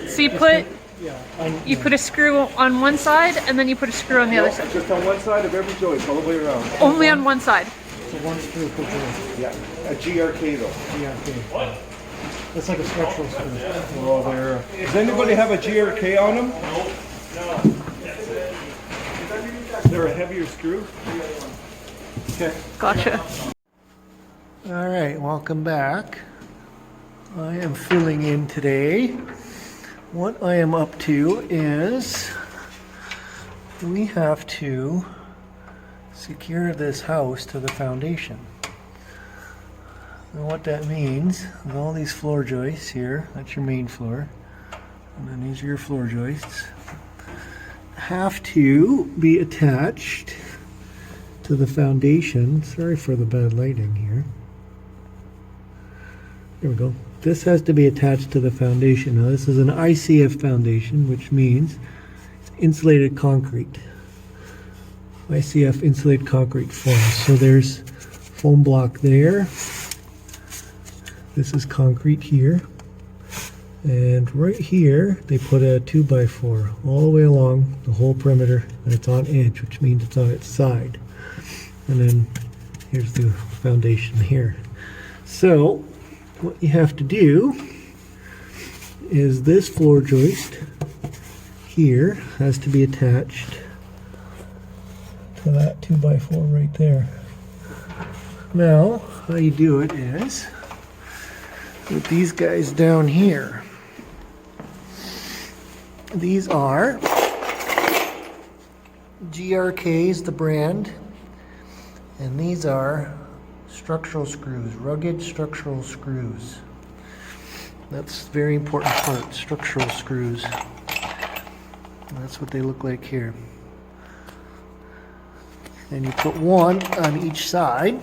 So you put a screw on one side and then you put a screw on the other side. Just on one side of every joist, all the way around. Only on one side. So one screw per joint. Yeah, a GRK though. GRK. That's like a structural screw. Oh, there. Does anybody have a GRK on them? No. They're a heavier screw. Okay. Gotcha. All right, welcome back. I am filling in today. What I am up to is we have to secure this house to the foundation. And what that means is all these floor joists here, that's your main floor, and then these are your floor joists, have to be attached to the foundation. Sorry for the bad lighting here. There we go. This has to be attached to the foundation. Now this is an ICF foundation, which means it's insulated concrete. ICF insulated concrete form. So there's foam block there. This is concrete here. And right here, they put a 2x4 all the way along the whole perimeter, and it's on edge, which means it's on its side. And then here's the foundation here. So what you have to do is this floor joist here has to be attached to that 2x4 right there. Now, how you do it is with these guys down here. These are GRK's, the brand, and these are structural screws, rugged structural screws. That's a very important part, structural screws. And that's what they look like here. And you put one on each side,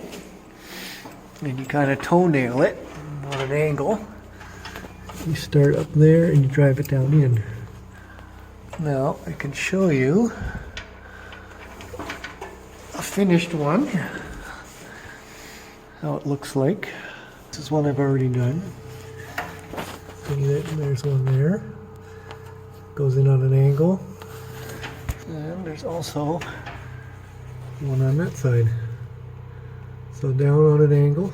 and you kind of toenail it on an angle. You start up there and you drive it down in. Now I can show you a finished one, how it looks like. This is one I've already done. There's one there. Goes in on an angle. And there's also one on that side. So down on an angle.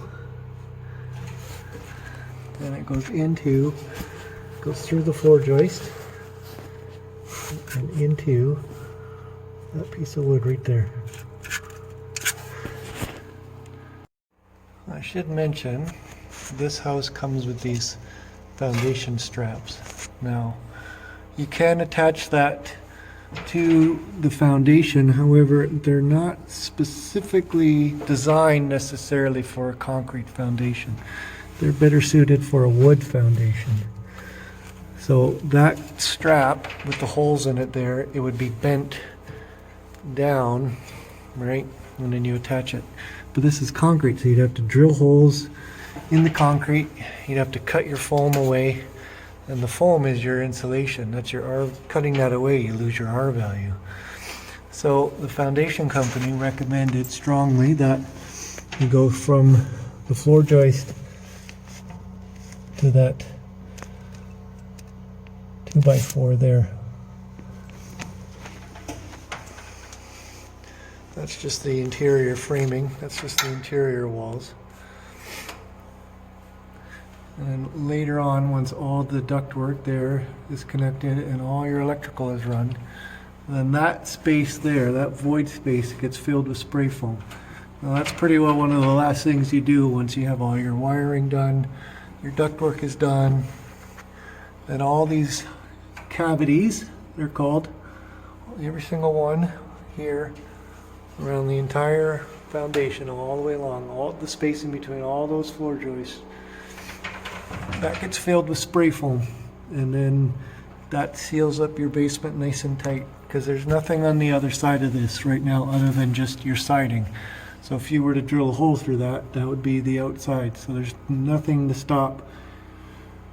Then it goes through the floor joist and into that piece of wood right there. I should mention this house comes with these foundation straps. Now you can attach that to the foundation, however they're not specifically designed necessarily for a concrete foundation. They're better suited for a wood foundation. So that strap with the holes in it there, it would be bent down, right? And then you attach it. But this is concrete, so you'd have to drill holes in the concrete. You'd have to cut your foam away. And the foam is your insulation. That's your R. Cutting that away, you lose your R value. So the foundation company recommended strongly that you go from the floor joist to that 2x4 there. That's just the interior framing. That's just the interior walls. And then later on, once all the ductwork there is connected and all your electrical is run, then that space there, that void space, gets filled with spray foam. Now that's pretty well one of the last things you do once you have all your wiring done, your ductwork is done, and all these cavities, they're called, every single one here around the entire foundation all the way along, all the space in between all those floor joists, that gets filled with spray foam, and then that seals up your basement nice and tight, because there's nothing on the other side of this right now other than just your siding. So if you were to drill a hole through that, that would be the outside. So there's nothing to stop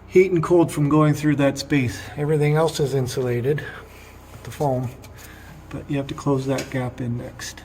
heat and cold from going through that space. Everything else is insulated with the foam, but you have to close that gap in next.